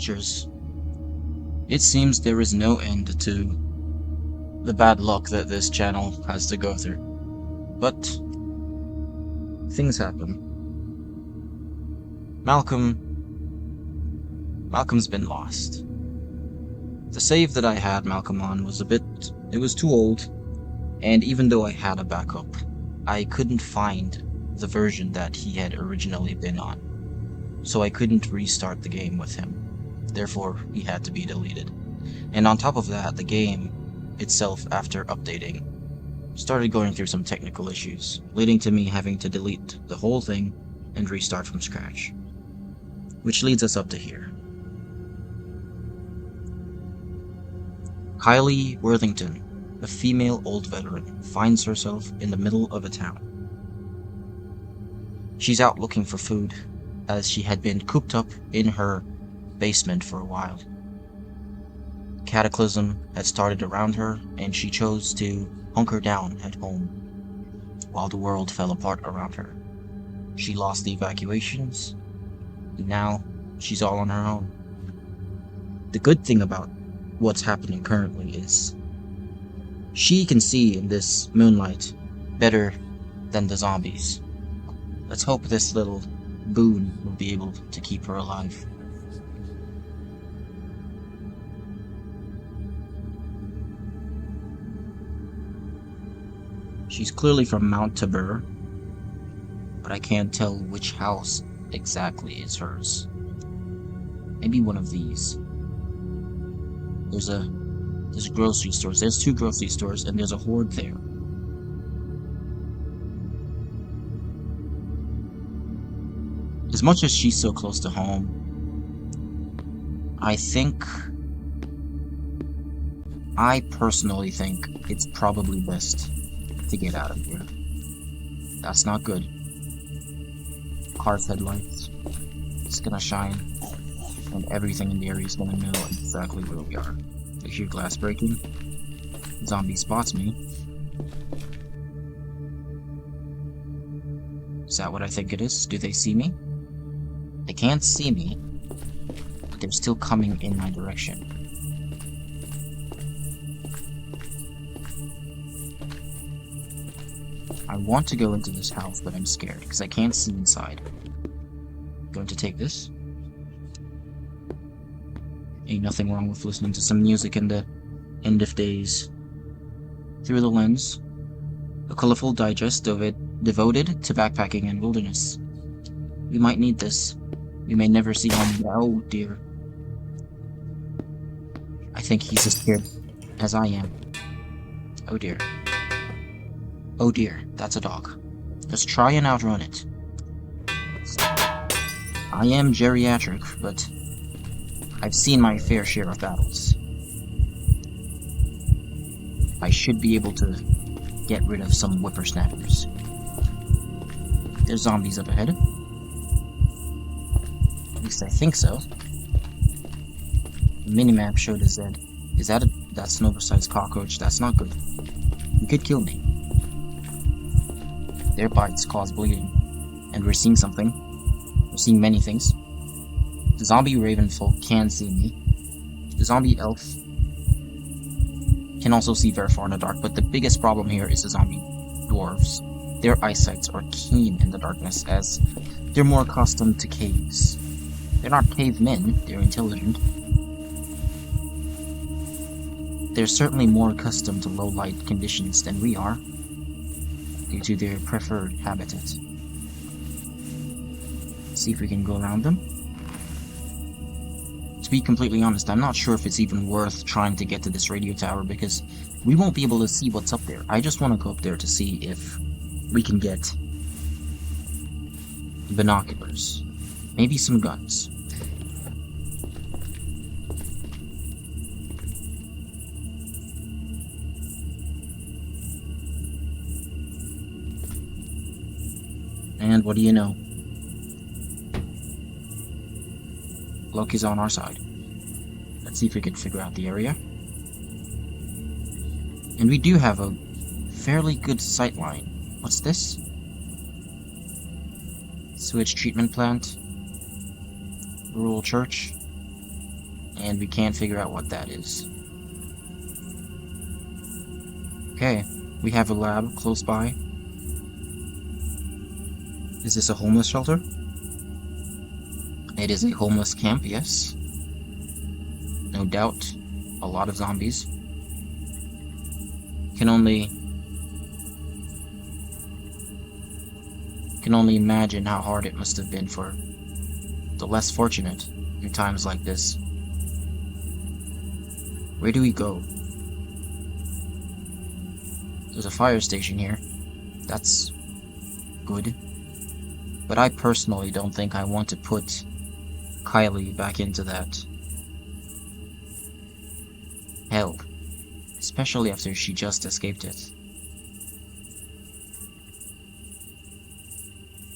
creatures. It seems there is no end to the bad luck that this channel has to go through. But things happen. Malcolm's been lost. The save that I had Malcolm on was it was too old, and even though I had a backup, I couldn't find the version that he had originally been on. So I couldn't restart the game with him. Therefore, he had to be deleted. And on top of that, the game itself, after updating, started going through some technical issues, leading to me having to delete the whole thing and restart from scratch. Which leads us up to here. Kylie Worthington, a female old veteran, finds herself in the middle of a town. She's out looking for food, as she had been cooped up in her basement for a while. Cataclysm had started around her, and she chose to hunker down at home, while the world fell apart around her. She lost the evacuations, and now she's all on her own. The good thing about what's happening currently is she can see in this moonlight better than the zombies. Let's hope this little boon will be able to keep her alive. She's clearly from Mount Tabor, but I can't tell which house exactly is hers. Maybe one of these. There's a grocery store. There's 2 grocery stores, and there's a horde there. As much as she's so close to home, I personally think it's probably best to get out of here. That's not good. Car's headlights. It's gonna shine, and everything in the area is gonna know exactly where we are. I hear glass breaking. Zombie spots me. Is that what I think it is? Do they see me? They can't see me, but they're still coming in my direction. I want to go into this house, but I'm scared because I can't see inside. Going to take this. Ain't nothing wrong with listening to some music in the end of days. Through the lens, a colorful digest of it devoted to backpacking and wilderness. We might need this. We may never see one. Oh dear. I think he's as scared as I am. Oh dear. Oh dear, that's a dog. Let's try and outrun it. I am geriatric, but I've seen my fair share of battles. I should be able to get rid of some whippersnappers. There's zombies up ahead. At least I think so. The minimap showed us that. That's an oversized cockroach. That's not good. You could kill me. Their bites cause bleeding. And we're seeing something. We're seeing many things. The zombie ravenfolk can see me. The zombie elf can also see very far in the dark, but the biggest problem here is the zombie dwarves. Their eyesights are keen in the darkness, as they're more accustomed to caves. They're not cavemen, they're intelligent. They're certainly more accustomed to low light conditions than we are, due to their preferred habitat. Let's see if we can go around them. To be completely honest, I'm not sure if it's even worth trying to get to this radio tower, because we won't be able to see what's up there. I just want to go up there to see if we can get binoculars. Maybe some guns. And what do you know? Luck is on our side. Let's see if we can figure out the area. And we do have a fairly good sightline. What's this? Sewage treatment plant. Rural church. and we can't figure out what that is. Okay, we have a lab close by. Is this a homeless shelter? It is a homeless camp, yes. No doubt, a lot of zombies. Can only imagine how hard it must have been for the less fortunate in times like this. Where do we go? There's a fire station here. That's good. But I personally don't think I want to put Kylie back into that. Hell. Especially after she just escaped it.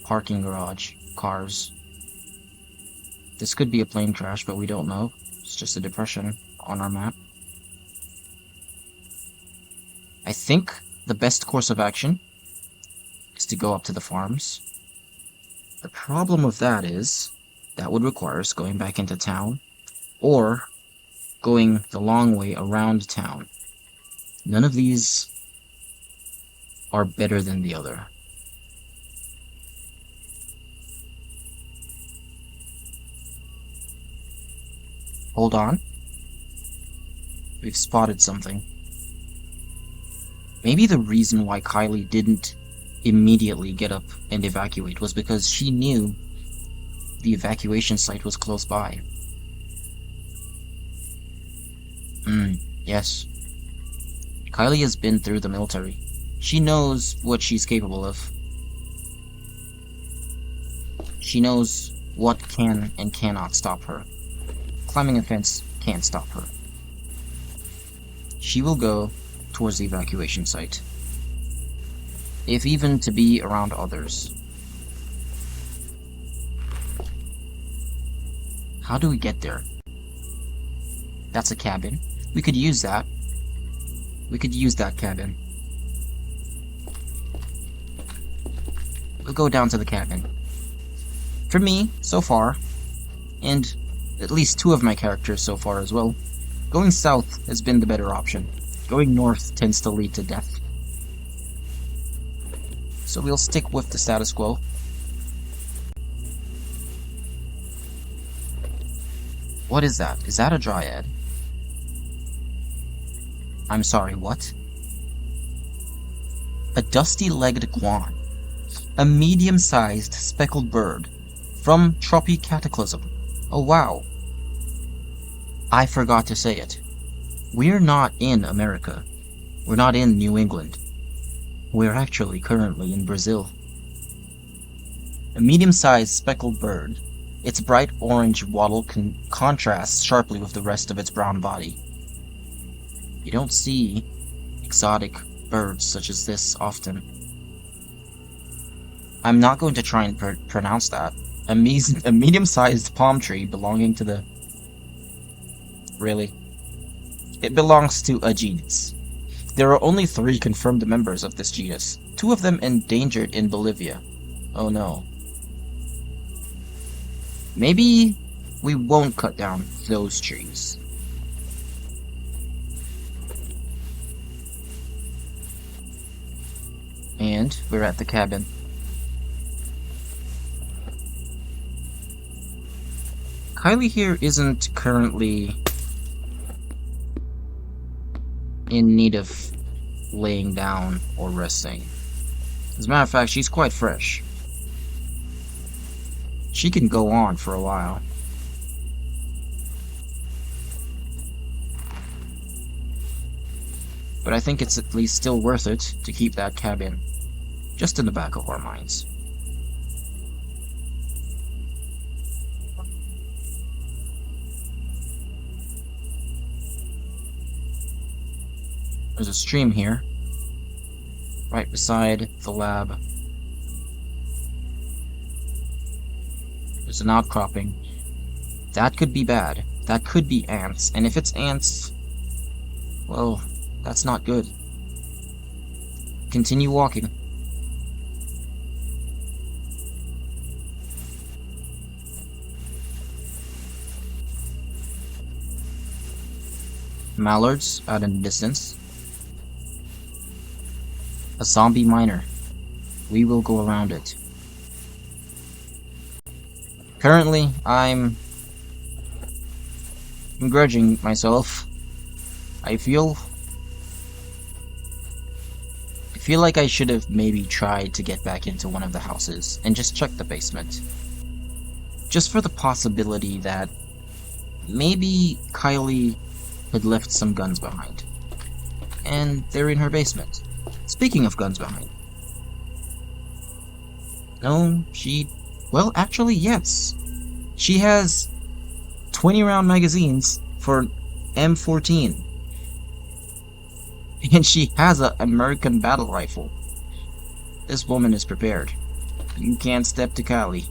Parking garage. Cars. This could be a plane crash, but we don't know. It's just a depression on our map. I think the best course of action is to go up to the farms. The problem with that is that would require us going back into town or going the long way around town. None of these are better than the other. Hold on. We've spotted something. Maybe the reason why Kylie didn't immediately get up and evacuate was because she knew the evacuation site was close by. Yes. Kylie has been through the military. She knows what she's capable of. She knows what can and cannot stop her. Climbing a fence can't stop her. She will go towards the evacuation site, if even to be around others. How do we get there? That's a cabin. We could use that. We could use that cabin. We'll go down to the cabin. For me, so far, and at least two of my characters so far as well, going south has been the better option. Going north tends to lead to death. So we'll stick with the status quo. What is that? Is that a dryad? I'm sorry, what? A dusty-legged guan. A medium-sized speckled bird. From Cataclysm. Oh wow. I forgot to say it. We're not in America. We're not in New England. We're actually currently in Brazil. A medium-sized speckled bird. Its bright orange wattle contrasts sharply with the rest of its brown body. You don't see exotic birds such as this often. I'm not going to try and pronounce that. A medium-sized palm tree belonging to the... Really? It belongs to a genus. There are only 3 confirmed members of this genus, 2 of them endangered in Bolivia. Oh no. Maybe we won't cut down those trees. And we're at the cabin. Kylie here isn't currently in need of laying down or resting. As a matter of fact, she's quite fresh. She can go on for a while. But I think it's at least still worth it to keep that cabin just in the back of our minds. There's a stream here, right beside the lab. There's an outcropping. That could be bad. That could be ants. And if it's ants, well, that's not good. Continue walking. mallards out in the distance. A zombie miner. We will go around it. Currently, I'm grudging myself. I feel like I should have maybe tried to get back into one of the houses and just check the basement. Just for the possibility that maybe Kylie had left some guns behind. And they're in her basement. Speaking of guns behind. No, well, actually, yes. She has 20-round magazines for M14. And she has an American battle rifle. This woman is prepared. You can't step to Kylie.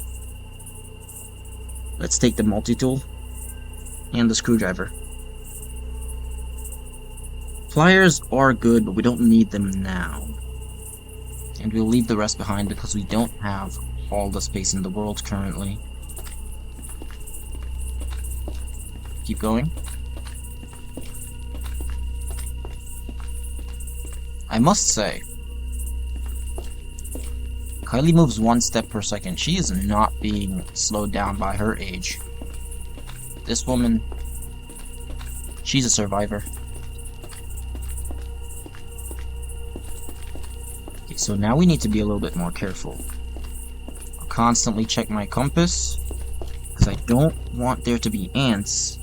Let's take the multi-tool and the screwdriver. Pliers are good, but we don't need them now. And we'll leave the rest behind because we don't have all the space in the world currently. Keep going. I must say, Kylie moves 1 step per second. She is not being slowed down by her age. This woman, she's a survivor. Okay, so now we need to be a little bit more careful. I'll constantly check my compass, because I don't want there to be ants,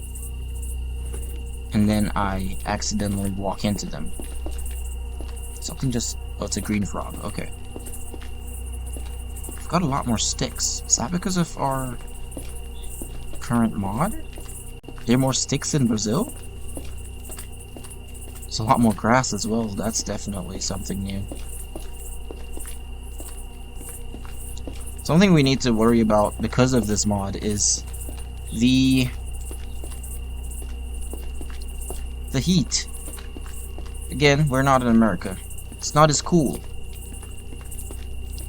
and then I accidentally walk into them. Something just... oh, it's a green frog. Okay. I've got a lot more sticks. Is that because of our current mod? There are more sticks in Brazil? There's a lot more grass as well. That's definitely something new. Something we need to worry about because of this mod is the heat. Again, we're not in America. It's not as cool.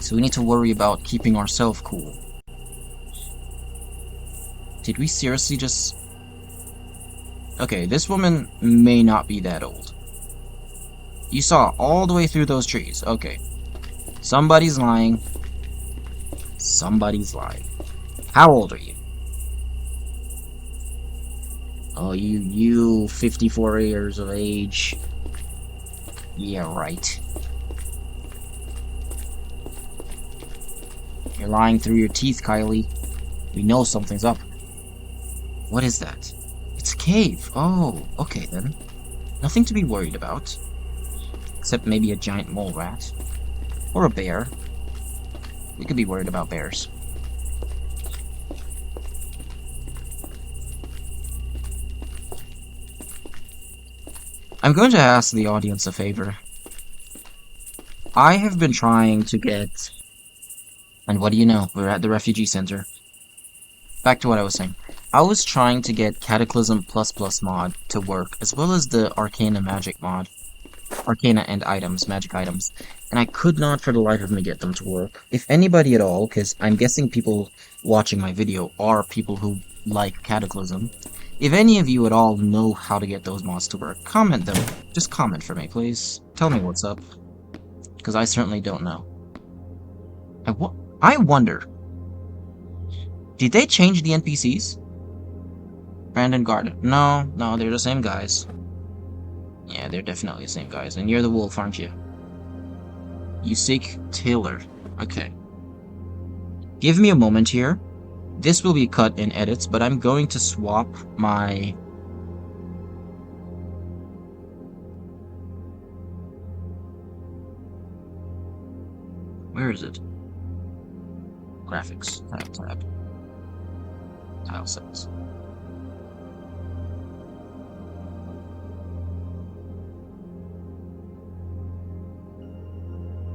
So we need to worry about keeping ourselves cool. Did we seriously just... okay, this woman may not be that old. You saw all the way through those trees. Okay. Somebody's lying. Somebody's lying. How old are you? Oh, you 54 years of age. Yeah, right. You're lying through your teeth, Kylie. We know something's up. What is that? It's a cave. Oh, okay then. Nothing to be worried about. Except maybe a giant mole rat. Or a bear. We could be worried about bears. I'm going to ask the audience a favor. I have been trying to get... and what do you know? We're at the refugee center. Back to what I was saying. I was trying to get Cataclysm ++ mod to work, as well as the Arcana magic mod. Arcana and items, magic items. And I could not for the life of me get them to work. If anybody at all, because I'm guessing people watching my video are people who like Cataclysm. If any of you at all know how to get those mods to work, comment them. Just comment for me, please. Tell me what's up. Because I certainly don't know. I wonder... did they change the NPCs? Brandon Garden. No, they're the same guys. Yeah, they're definitely the same guys. And you're the wolf, aren't you? You seek Taylor. Okay. Give me a moment here. This will be cut in edits, but I'm going to swap my... where is it? Graphics. Tab. Tile sets.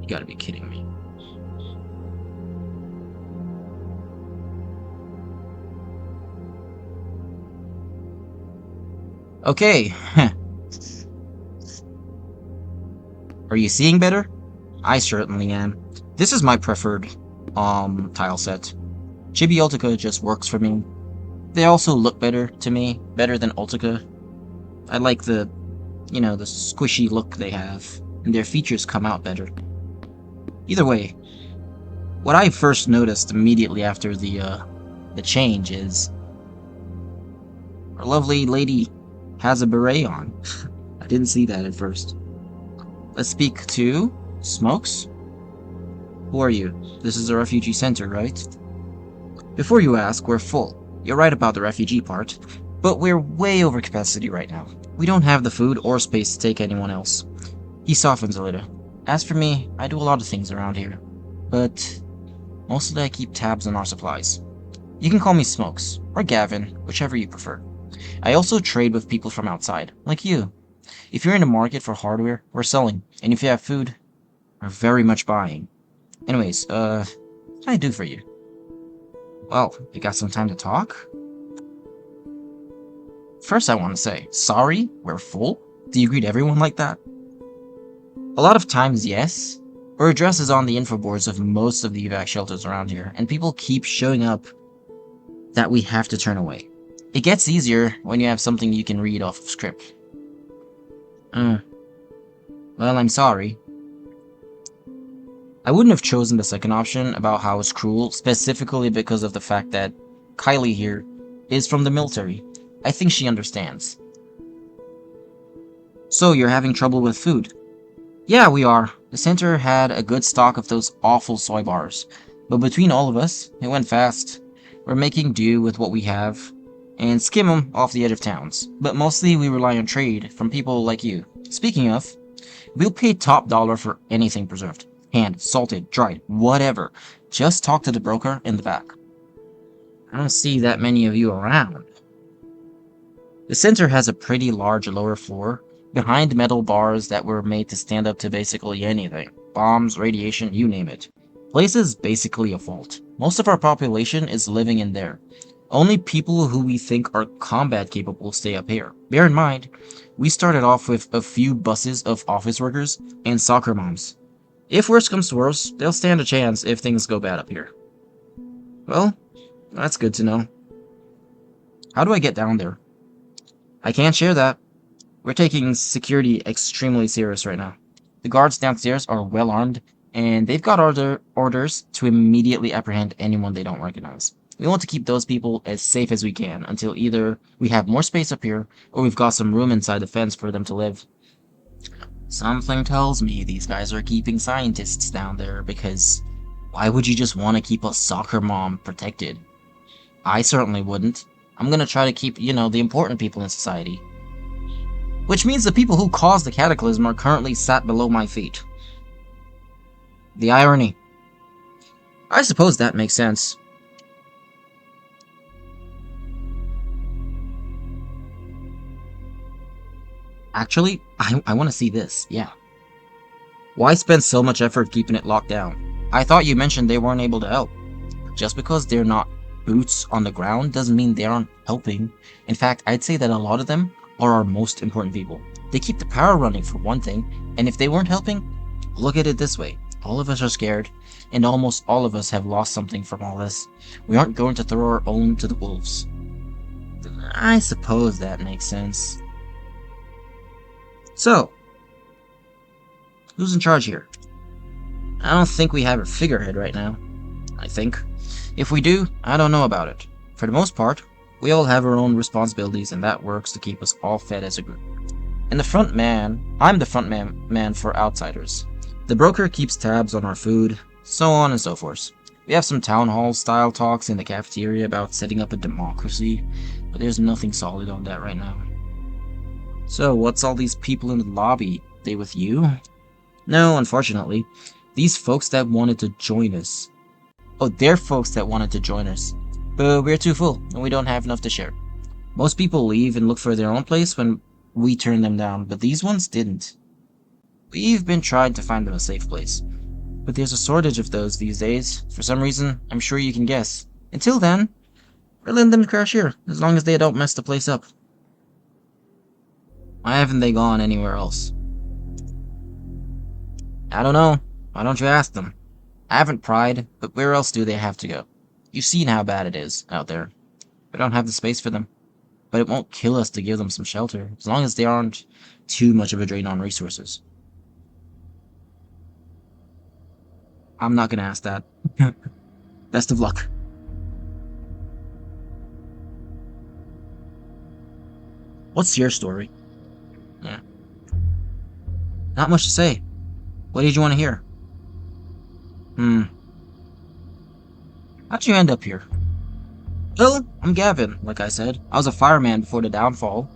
You gotta be kidding me. Okay. Are you seeing better? I certainly am. This is my preferred tile set. Chibi Ultica just works for me. They also look better to me, better than Ultica. I like the squishy look they have, and their features come out better. Either way, what I first noticed immediately after the change is our lovely lady has a beret on. I didn't see that at first. Let's speak to Smokes. Who are you? This is a refugee center, right? Before you ask, we're full. You're right about the refugee part, but we're way over capacity right now. We don't have the food or space to take anyone else. He softens a little. As for me, I do a lot of things around here, but mostly I keep tabs on our supplies. You can call me Smokes, or Gavin, whichever you prefer. I also trade with people from outside, like you. If you're in the market for hardware, we're selling, and if you have food, we're very much buying. Anyways, what can I do for you? Well, you got some time to talk? First, I want to say, sorry, we're full? Do you greet everyone like that? A lot of times, yes. Our address is on the info boards of most of the evac shelters around here, and people keep showing up that we have to turn away. It gets easier when you have something you can read off of script. Well, I'm sorry. I wouldn't have chosen the second option about how it's cruel, specifically because of the fact that Kylie here is from the military. I think she understands. So, you're having trouble with food? Yeah, we are. The center had a good stock of those awful soy bars, but between all of us, it went fast. We're making do with what we have, and skim them off the edge of towns, but mostly we rely on trade from people like you. Speaking of, we'll pay top dollar for anything preserved. Canned, salted, dried, whatever. Just talk to the broker in the back. I don't see that many of you around. The center has a pretty large lower floor, behind metal bars that were made to stand up to basically anything. Bombs, radiation, you name it. Place is basically a vault. Most of our population is living in there. Only people who we think are combat capable stay up here. Bear in mind, we started off with a few buses of office workers and soccer moms. If worse comes to worse, they'll stand a chance if things go bad up here. Well, that's good to know. How do I get down there? I can't share that. We're taking security extremely serious right now. The guards downstairs are well armed, and they've got orders to immediately apprehend anyone they don't recognize. We want to keep those people as safe as we can until either we have more space up here, or we've got some room inside the fence for them to live. Something tells me these guys are keeping scientists down there, because why would you just want to keep a soccer mom protected? I certainly wouldn't. I'm gonna try to keep, the important people in society. Which means the people who caused the Cataclysm are currently sat below my feet. The irony. I suppose that makes sense. Actually, I want to see this, yeah. Why spend so much effort keeping it locked down? I thought you mentioned they weren't able to help. Just because they're not boots on the ground doesn't mean they aren't helping. In fact, I'd say that a lot of them are our most important people. They keep the power running for one thing, and if they weren't helping, look at it this way. All of us are scared, and almost all of us have lost something from all this. We aren't going to throw our own to the wolves. I suppose that makes sense. So, who's in charge here? I don't think we have a figurehead right now. I think. If we do, I don't know about it. For the most part, we all have our own responsibilities, and that works to keep us all fed as a group. And I'm the front man for outsiders. The broker keeps tabs on our food, so on and so forth. We have some town hall style talks in the cafeteria about setting up a democracy, but there's nothing solid on that right now. So, what's all these people in the lobby? They with you? No, unfortunately. These folks that wanted to join us. Oh, they're folks that wanted to join us. But we're too full, and we don't have enough to share. Most people leave and look for their own place when we turn them down, but these ones didn't. We've been trying to find them a safe place, but there's a shortage of those these days. For some reason, I'm sure you can guess. Until then, we're letting them crash here, as long as they don't mess the place up. Why haven't they gone anywhere else? I don't know. Why don't you ask them? I haven't pried, but where else do they have to go? You've seen how bad it is out there. We don't have the space for them. but it won't kill us to give them some shelter, as long as they aren't too much of a drain on resources. I'm not gonna ask that. Best of luck. What's your story? Yeah. Not much to say. What did you want to hear? How'd you end up here? Well, I'm Gavin, like I said. I was a fireman before the downfall,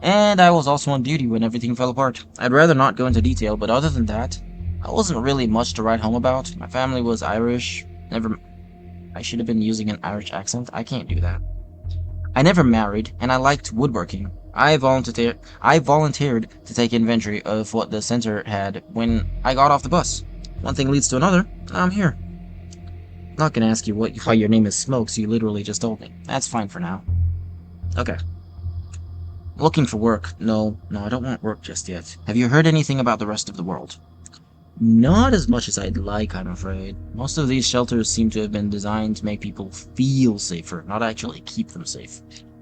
and I was also on duty when everything fell apart. I'd rather not go into detail, but other than that, I wasn't really much to write home about. My family was Irish. I should have been using an Irish accent. I can't do that. I never married, and I liked woodworking. I volunteered to take inventory of what the center had when I got off the bus. One thing leads to another, and I'm here. I'm not gonna ask you why your name is Smokes, you literally just told me. That's fine for now. Okay. Looking for work. No, I don't want work just yet. Have you heard anything about the rest of the world? Not as much as I'd like, I'm afraid. Most of these shelters seem to have been designed to make people feel safer, not actually keep them safe.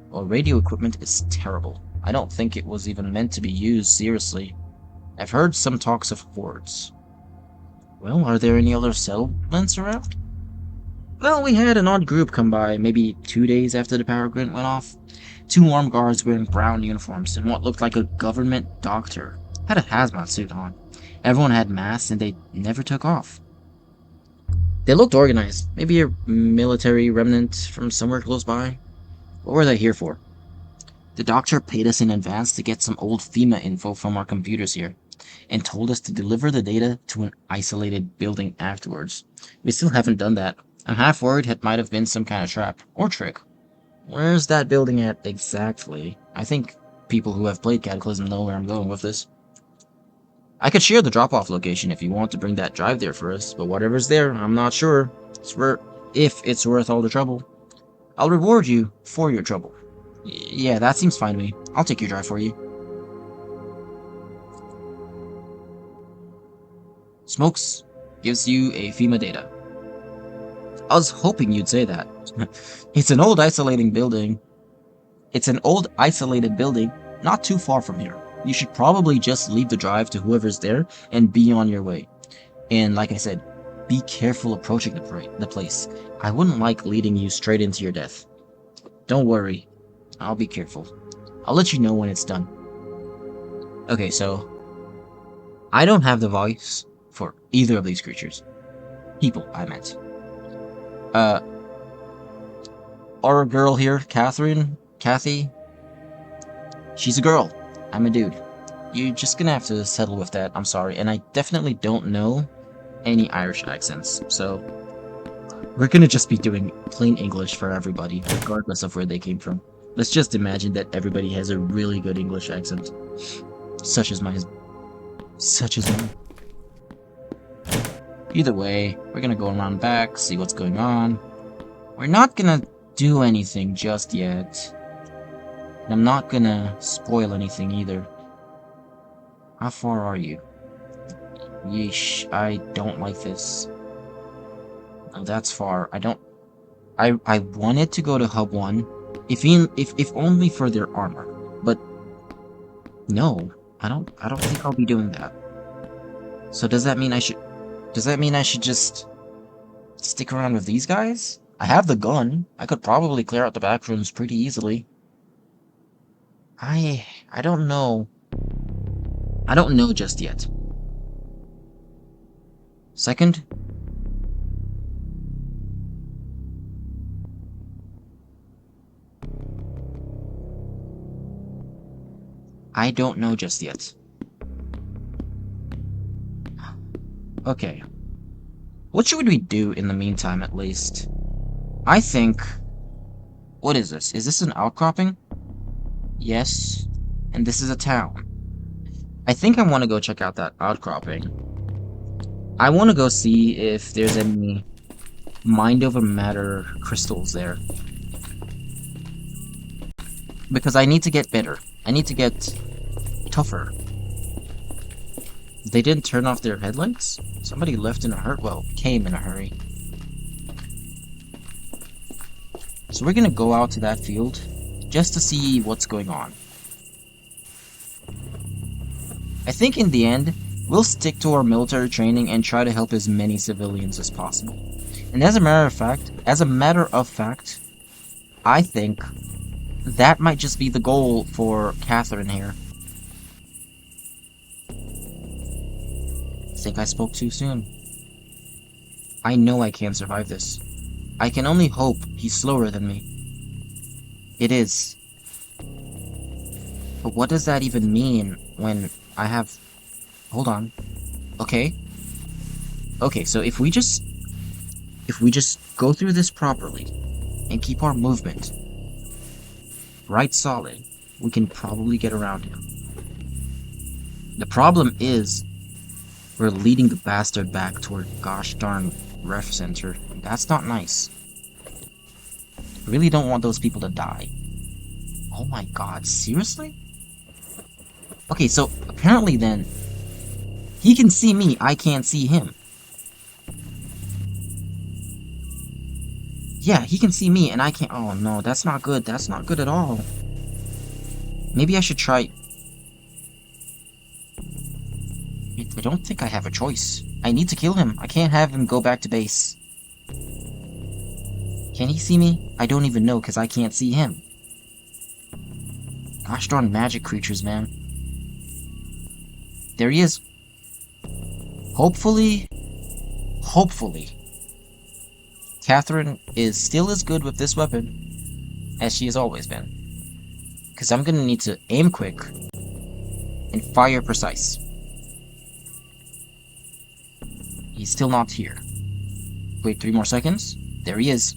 Well, radio equipment is terrible. I don't think it was even meant to be used seriously. I've heard some talks of hordes. Well, are there any other settlements around? Well, we had an odd group come by, maybe 2 days after the power grid went off. 2 armed guards wearing brown uniforms and what looked like a government doctor. Had a hazmat suit on. Everyone had masks and they never took off. They looked organized. Maybe a military remnant from somewhere close by. What were they here for? The doctor paid us in advance to get some old FEMA info from our computers here, and told us to deliver the data to an isolated building afterwards. We still haven't done that. I'm half worried it might have been some kind of trap, or trick. Where's that building at exactly? I think people who have played Cataclysm know where I'm going with this. I could share the drop-off location if you want to bring that drive there for us, but whatever's there, I'm not sure if it's worth all the trouble. I'll reward you for your trouble. Yeah, that seems fine to me. I'll take your drive for you. Smokes gives you a FEMA data. I was hoping you'd say that. It's an old isolated building, not too far from here. You should probably just leave the drive to whoever's there and be on your way. And like I said, be careful approaching the place. I wouldn't like leading you straight into your death. Don't worry, I'll be careful. I'll let you know when it's done. Okay, so I don't have the voice for either of these creatures. People, I meant. Our girl here, Kathy, she's a girl. I'm a dude. You're just gonna have to settle with that, I'm sorry, and I definitely don't know any Irish accents, so we're gonna just be doing plain English for everybody, regardless of where they came from. Let's just imagine that everybody has a really good English accent. Such as mine. Either way, we're gonna go around back, see what's going on. We're not gonna do anything just yet. And I'm not gonna spoil anything either. How far are you? Yeesh, I don't like this. Oh, that's far. I wanted to go to Hub 1, if only for their armor. But no, I don't think I'll be doing that. So does that mean I should just stick around with these guys? I have the gun. I could probably clear out the back rooms pretty easily. I don't know. I don't know just yet. Second, I don't know just yet. Okay. What should we do in the meantime, at least? I think... What is this? Is this an outcropping? Yes. And this is a town. I think I want to go check out that outcropping. I want to go see if there's any mind over matter crystals there. Because I need to get better. I need to get tougher. They didn't turn off their headlights? Somebody left in a hurry. Well, came in a hurry. So we're gonna go out to that field just to see what's going on. I think in the end, we'll stick to our military training and try to help as many civilians as possible. And as a matter of fact, I think that might just be the goal for Catherine here. I think I spoke too soon. I know I can't survive this. I can only hope he's slower than me. It is. But what does that even mean when I have... Hold on. Okay. Okay, so if we just go through this properly and keep our movement right solid, we can probably get around him. The problem is we're leading the bastard back toward gosh darn ref center. That's not nice. I really don't want those people to die. Oh my god, seriously? Okay, so apparently then, he can see me, I can't see him. Yeah, he can see me and I can't. Oh no, that's not good. That's not good at all. Maybe I should try... I don't think I have a choice. I need to kill him. I can't have him go back to base. Can he see me? I don't even know because I can't see him. Gosh darn magic creatures, man. There he is. Hopefully, Catherine is still as good with this weapon as she has always been. Because I'm gonna need to aim quick and fire precise. He's still not here. Wait 3 more seconds. There he is.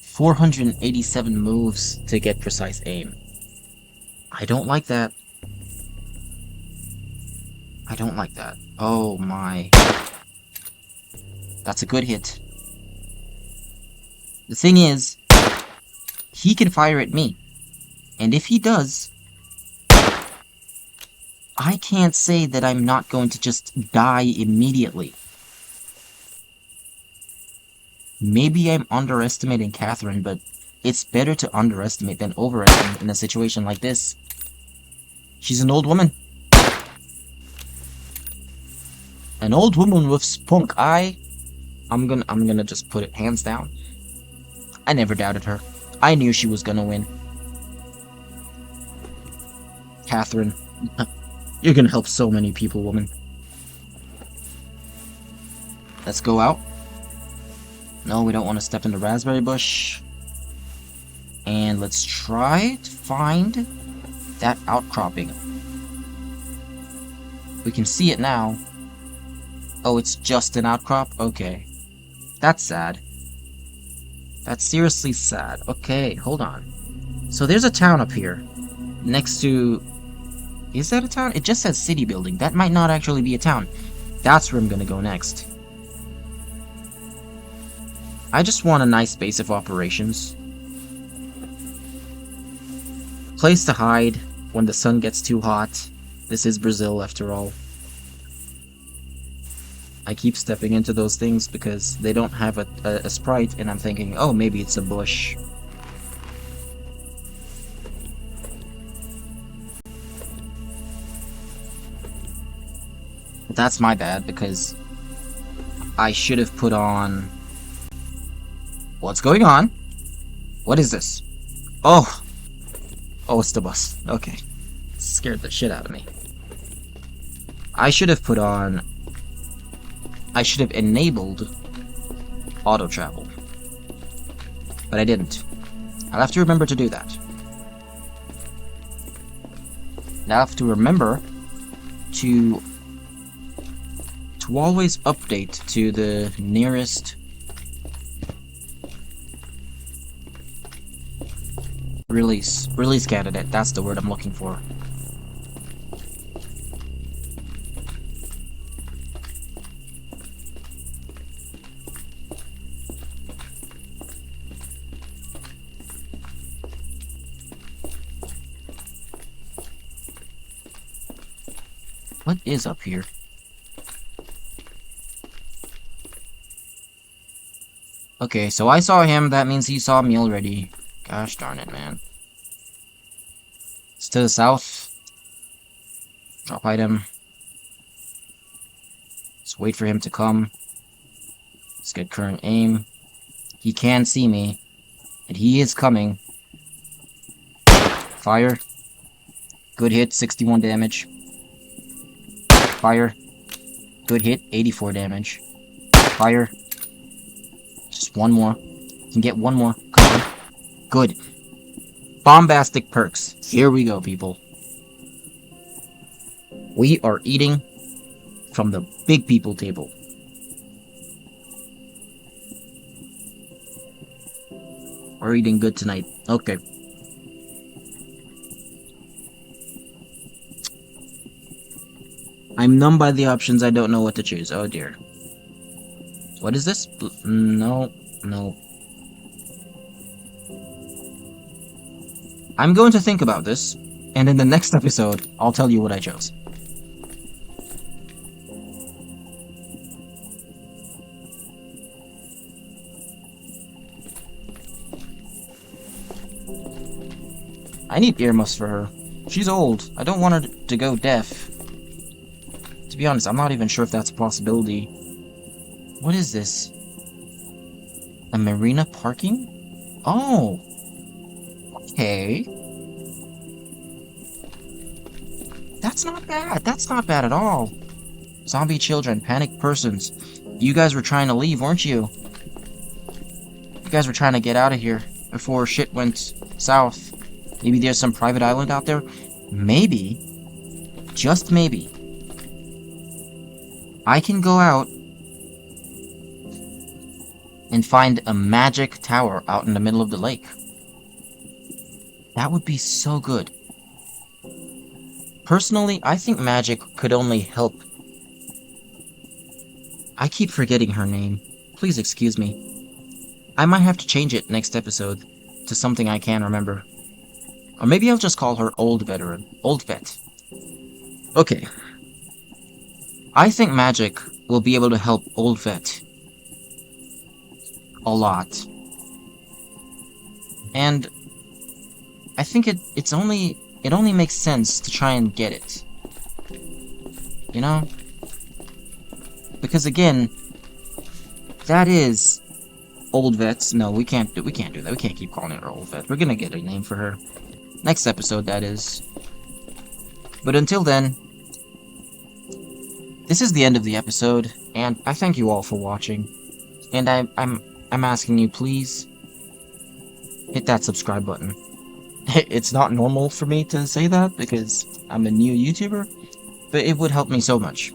487 moves to get precise aim. I don't like that. I don't like that. Oh my. That's a good hit. The thing is, he can fire at me. And if he does, I can't say that I'm not going to just die immediately. Maybe I'm underestimating Catherine, but it's better to underestimate than overestimate in a situation like this. She's an old woman. An old woman with spunk. I'm gonna just put it hands down. I never doubted her. I knew she was gonna win. Catherine, you're gonna help so many people, woman. Let's go out. No, we don't want to step in the raspberry bush. And let's try to find that outcropping. We can see it now. Oh, it's just an outcrop? Okay. That's sad. That's seriously sad. Okay, hold on. So there's a town up here. Next to... Is that a town? It just says city building. That might not actually be a town. That's where I'm gonna go next. I just want a nice base of operations. Place to hide when the sun gets too hot. This is Brazil, after all. I keep stepping into those things because they don't have a sprite, and I'm thinking, oh, maybe it's a bush. That's my bad, because I should have put on... What's going on? What is this? Oh! Oh, it's the bus. Okay. Scared the shit out of me. I should have put on... I should have enabled auto travel. But I didn't. I'll have to remember to do that. I'll have to remember to always update to the nearest release candidate. That's the word I'm looking for. What is up here? Okay, so I saw him, that means he saw me already. Gosh darn it, man. to the south. Drop item. Let's wait for him to come. Let's get current aim. He can see me. And he is coming. Fire. Good hit, 61 damage. Fire. Good hit, 84 damage. Fire. Just one more. Can get one more. Cover. Good. Bombastic perks. Here we go, people. We are eating from the big people table. We're eating good tonight. Okay. I'm numb by the options. I don't know what to choose. Oh dear. What is this? No. No. I'm going to think about this, and in the next episode, I'll tell you what I chose. I need earmuffs for her. She's old. I don't want her to go deaf. To be honest, I'm not even sure if that's a possibility. What is this? A marina parking? Oh! Okay. That's not bad. That's not bad at all. Zombie children, panicked persons. You guys were trying to leave, weren't you? You guys were trying to get out of here before shit went south. Maybe there's some private island out there? Maybe. Just maybe. I can go out and find a magic tower out in the middle of the lake. That would be so good. Personally, I think magic could only help. I keep forgetting her name. Please excuse me. I might have to change it next episode to something I can remember. Or maybe I'll just call her Old Veteran. Old Vet. Okay. I think magic will be able to help Old Vet a lot. And I think it only makes sense to try and get it. You know? Because again, that is Old Vets. No, we can't do that. We can't keep calling her Old Vet. We're gonna get a name for her. Next episode, that is. But until then, this is the end of the episode, and I thank you all for watching. And I'm asking you, please hit that subscribe button. It's not normal for me to say that because I'm a new YouTuber, but it would help me so much.